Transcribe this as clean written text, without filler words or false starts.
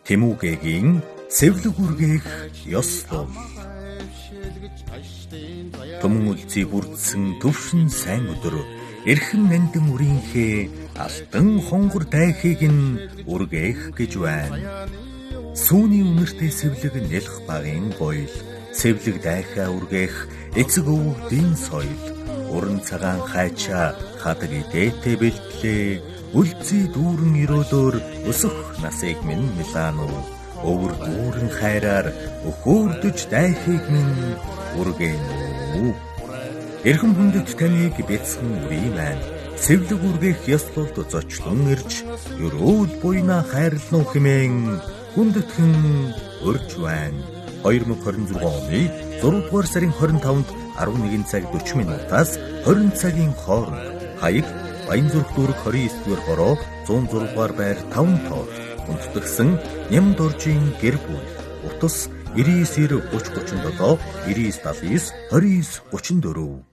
Тэмүүгэгийн сэвлэг үргээх ёслол. Түмэн үлзий бүрдсэн төвшин сайн өдөр эрхэм нандин үрийнхээ алтан хонгор дайхийг нь үргээх гэж байна. Сүүний үнэртэй сэвлэг нэлх багын гоёл, сэвлэг дайхаа үргээх эцэг өвгдийн соёл, уран цагаан хайчаа хадаг идээтэй бэлтлээ, үлзий дүүрэн өрөөлөөр өсөх насыг минь Милано, өвөр дүүрэн хайраар өхөөрдөж дайхийг минь үргэнүү. Эрхэм хүндэт таныг бяцхан үрий маань, сэвлэг үргээх ёслолд зочлон ирж, өрөөд буйна хайрлан хэмээн хүндэтхэн урьж байна. 2026 оны 6 дугаар сарын 25-нд 11 цаг 40 минутаас 20 цагийн хооронд хаяг Баянзүрх дүүрэг 29 дугаар хороо 106 дугаар байр 5 тоо хүндэтгсэн Нямдоржийн гэр бүл. Утас 99 30 37 99 79 29 34.